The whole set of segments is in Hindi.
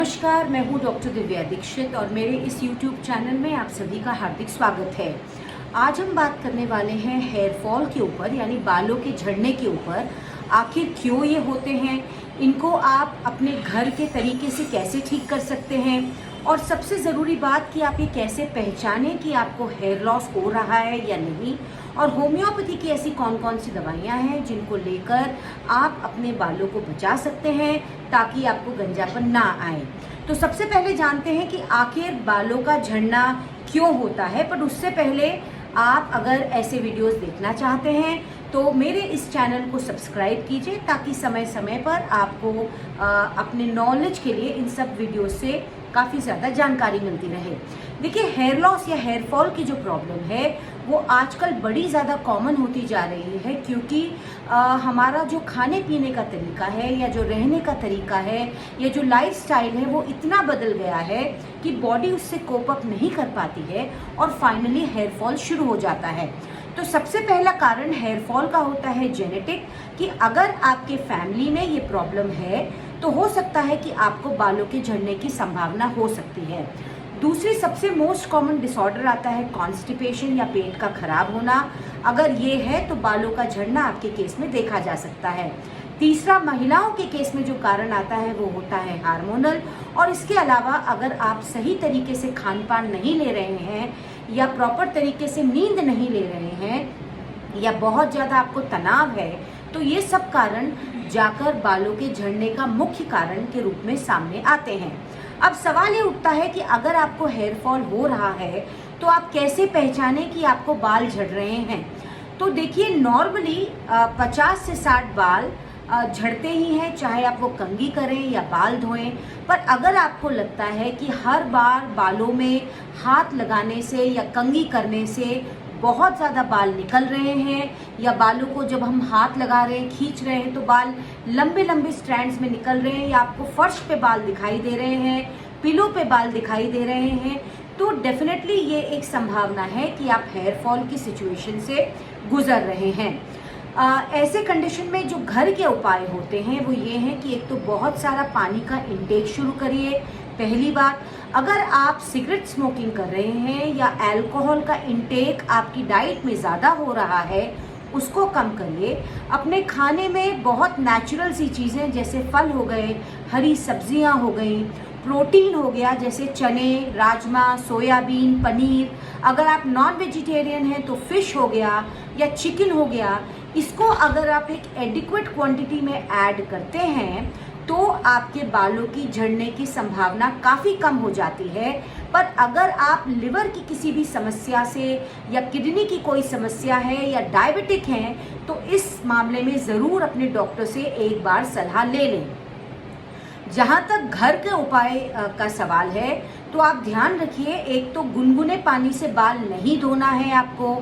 नमस्कार, मैं हूँ डॉक्टर दिव्या दीक्षित और मेरे इस YouTube चैनल में आप सभी का हार्दिक स्वागत है। आज हम बात करने वाले हैं हेयर फॉल के ऊपर, यानी बालों के झड़ने के ऊपर। आखिर क्यों ये होते हैं, इनको आप अपने घर के तरीके से कैसे ठीक कर सकते हैं, और सबसे ज़रूरी बात कि आप ये कैसे पहचानें कि आपको हेयर लॉस हो रहा है या नहीं, और होम्योपैथी की ऐसी कौन कौन सी दवाइयाँ हैं जिनको लेकर आप अपने बालों को बचा सकते हैं ताकि आपको गंजापन ना आए। तो सबसे पहले जानते हैं कि आखिर बालों का झड़ना क्यों होता है। पर उससे पहले आप अगर ऐसे वीडियोस देखना चाहते हैं तो मेरे इस चैनल को सब्सक्राइब कीजिए ताकि समय समय पर आपको अपने नॉलेज के लिए इन सब वीडियो से काफ़ी ज़्यादा जानकारी मिलती रहे। देखिए, हेयर लॉस या हेयर फॉल की जो प्रॉब्लम है वो आजकल बड़ी ज़्यादा कॉमन होती जा रही है, क्योंकि हमारा जो खाने पीने का तरीका है या जो रहने का तरीका है या जो लाइफस्टाइल है वो इतना बदल गया है कि बॉडी उससे कोप अप नहीं कर पाती है और फाइनली हेयर फॉल शुरू हो जाता है। तो सबसे पहला कारण हेयर फॉल का होता है जेनेटिक, कि अगर आपके फैमिली में ये प्रॉब्लम है तो हो सकता है कि आपको बालों के झड़ने की संभावना हो सकती है। दूसरी सबसे मोस्ट कॉमन डिसऑर्डर आता है कॉन्स्टिपेशन या पेट का खराब होना। अगर ये है तो बालों का झड़ना आपके केस में देखा जा सकता है। तीसरा, महिलाओं के केस में जो कारण आता है वो होता है हार्मोनल। और इसके अलावा अगर आप सही तरीके से खान पान नहीं ले रहे हैं या प्रॉपर तरीके से नींद नहीं ले रहे हैं या बहुत ज़्यादा आपको तनाव है, तो ये सब कारण जाकर बालों के झड़ने का मुख्य कारण के रूप में सामने आते हैं। अब सवाल ये उठता है कि अगर आपको हेयर फॉल हो रहा है तो आप कैसे पहचानें कि आपको बाल झड़ रहे हैं। तो देखिए, नॉर्मली 50 से 60 बाल झड़ते ही हैं, चाहे आप वो कंघी करें या बाल धोएं। पर अगर आपको लगता है कि हर बार बालों में हाथ लगाने से या कंघी करने से बहुत ज़्यादा बाल निकल रहे हैं, या बालों को जब हम हाथ लगा रहे हैं, खींच रहे हैं तो बाल लंबे लंबे स्ट्रैंड्स में निकल रहे हैं, या आपको फर्श पे बाल दिखाई दे रहे हैं, पिलो पे बाल दिखाई दे रहे हैं, तो डेफिनेटली ये एक संभावना है कि आप हेयर फॉल की सिचुएशन से गुजर रहे हैं। ऐसे कंडीशन में जो घर के उपाय होते हैं वो ये हैं कि एक तो बहुत सारा पानी का इंटेक शुरू करिए। पहली बात, अगर आप सिगरेट स्मोकिंग कर रहे हैं या अल्कोहल का इंटेक आपकी डाइट में ज़्यादा हो रहा है, उसको कम करिए। अपने खाने में बहुत नेचुरल सी चीज़ें जैसे फल हो गए, हरी सब्जियां हो गई, प्रोटीन हो गया जैसे चने, राजमा, सोयाबीन, पनीर। अगर आप नॉन वेजिटेरियन हैं तो फिश हो गया या चिकन हो गया। इसको अगर आप एक एडिक्वेट क्वांटिटी में ऐड करते हैं तो आपके बालों की झड़ने की संभावना काफ़ी कम हो जाती है। पर अगर आप लिवर की किसी भी समस्या से या किडनी की कोई समस्या है या डायबिटिक हैं तो इस मामले में ज़रूर अपने डॉक्टर से एक बार सलाह ले लें। जहाँ तक घर के उपाय का सवाल है तो आप ध्यान रखिए, एक तो गुनगुने पानी से बाल नहीं धोना है आपको।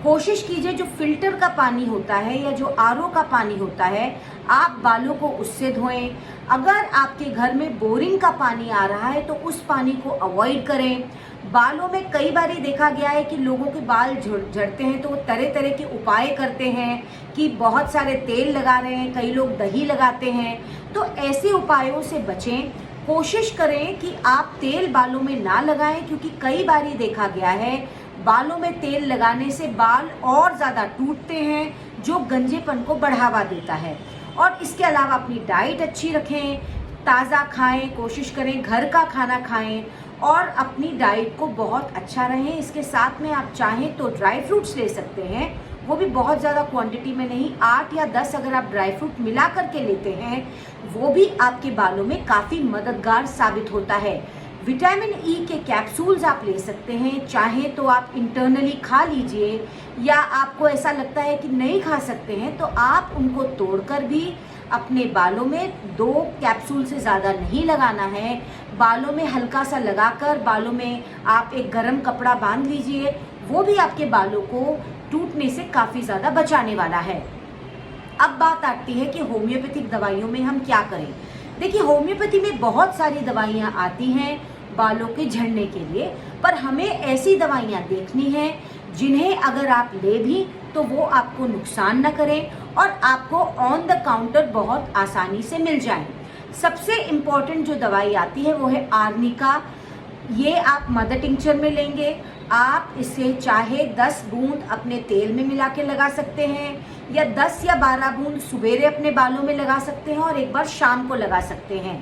कोशिश कीजिए जो फिल्टर का पानी होता है या जो आरओ का पानी होता है आप बालों को उससे धोएं। अगर आपके घर में बोरिंग का पानी आ रहा है तो उस पानी को अवॉइड करें। बालों में कई बार देखा गया है कि लोगों के बाल झड़ते हैं तो वो तरह तरह के उपाय करते हैं कि बहुत सारे तेल लगा रहे हैं, कई लोग दही लगाते हैं। तो ऐसे उपायों से बचें। कोशिश करें कि आप तेल बालों में ना लगाएं, क्योंकि कई बार देखा गया है बालों में तेल लगाने से बाल और ज़्यादा टूटते हैं, जो गंजेपन को बढ़ावा देता है। और इसके अलावा अपनी डाइट अच्छी रखें, ताज़ा खाएं, कोशिश करें घर का खाना खाएं और अपनी डाइट को बहुत अच्छा रहें। इसके साथ में आप चाहें तो ड्राई फ्रूट्स ले सकते हैं, वो भी बहुत ज़्यादा क्वांटिटी में नहीं, 8 या 10 अगर आप ड्राई फ्रूट मिला करके लेते हैं वो भी आपके बालों में काफ़ी मददगार साबित होता है। विटामिन ई के कैप्सूल्स आप ले सकते हैं, चाहे तो आप इंटरनली खा लीजिए, या आपको ऐसा लगता है कि नहीं खा सकते हैं तो आप उनको तोड़कर भी अपने बालों में 2 कैप्सूल से ज़्यादा नहीं लगाना है। बालों में हल्का सा लगाकर बालों में आप एक गर्म कपड़ा बांध लीजिए, वो भी आपके बालों को टूटने से काफ़ी ज़्यादा बचाने वाला है। अब बात आती है कि होम्योपैथिक दवाइयों में हम क्या करें। देखिए, होम्योपैथी में बहुत सारी दवाइयाँ आती हैं बालों के झड़ने के लिए, पर हमें ऐसी दवाइयाँ देखनी हैं जिन्हें अगर आप ले भी तो वो आपको नुकसान न करें और आपको ऑन द काउंटर बहुत आसानी से मिल जाएं। सबसे इम्पॉर्टेंट जो दवाई आती है वो है आर्निका। ये आप मदर टिंचर में लेंगे। आप इसे चाहे 10 बूंद अपने तेल में मिला के लगा सकते हैं, या 10 या 12 बूंद सवेरे अपने बालों में लगा सकते हैं और एक बार शाम को लगा सकते हैं।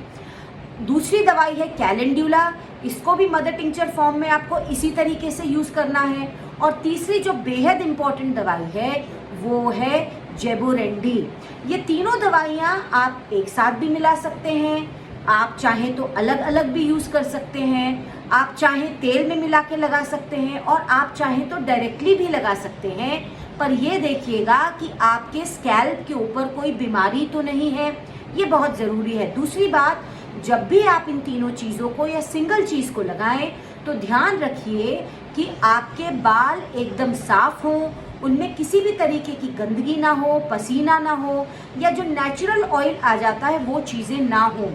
दूसरी दवाई है कैलेंड्यूला। इसको भी मदर टिंचर फॉर्म में आपको इसी तरीके से यूज़ करना है। और तीसरी जो बेहद इम्पॉर्टेंट दवाई है वो है जेबोरेंडी। ये तीनों दवाइयाँ आप एक साथ भी मिला सकते हैं, आप चाहें तो अलग अलग भी यूज़ कर सकते हैं, आप चाहें तेल में मिला के लगा सकते हैं और आप चाहें तो डायरेक्टली भी लगा सकते हैं। पर ये देखिएगा कि आपके स्कैल्प के ऊपर कोई बीमारी तो नहीं है, ये बहुत ज़रूरी है। दूसरी बात, जब भी आप इन तीनों चीज़ों को या सिंगल चीज़ को लगाएं तो ध्यान रखिए कि आपके बाल एकदम साफ हों, उनमें किसी भी तरीके की गंदगी ना हो, पसीना ना हो, या जो नेचुरल ऑयल आ जाता है वो चीज़ें ना हो।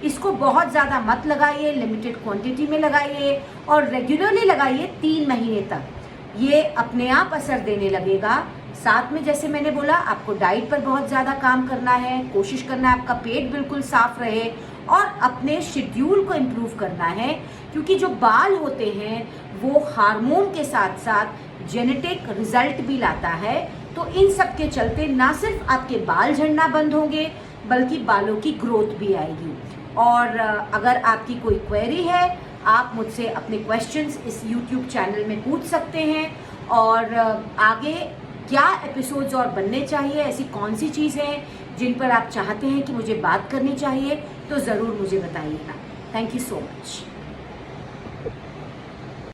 इसको बहुत ज़्यादा मत लगाइए, लिमिटेड क्वांटिटी में लगाइए और रेगुलरली लगाइए 3 महीने तक। ये अपने आप असर देने लगेगा। साथ में जैसे मैंने बोला, आपको डाइट पर बहुत ज़्यादा काम करना है, कोशिश करना है आपका पेट बिल्कुल साफ रहे और अपने शेड्यूल को इम्प्रूव करना है, क्योंकि जो बाल होते हैं वो हार्मोन के साथ साथ जेनेटिक रिजल्ट भी लाता है। तो इन सब के चलते ना सिर्फ आपके बाल झड़ना बंद होंगे बल्कि बालों की ग्रोथ भी आएगी। और अगर आपकी कोई क्वेरी है, आप मुझसे अपने क्वेश्चंस इस YouTube चैनल में पूछ सकते हैं। और आगे क्या एपिसोड्स और बनने चाहिए, ऐसी कौन सी चीज़ें हैं जिन पर आप चाहते हैं कि मुझे बात करनी चाहिए, तो ज़रूर मुझे बताइएगा। Thank you so much.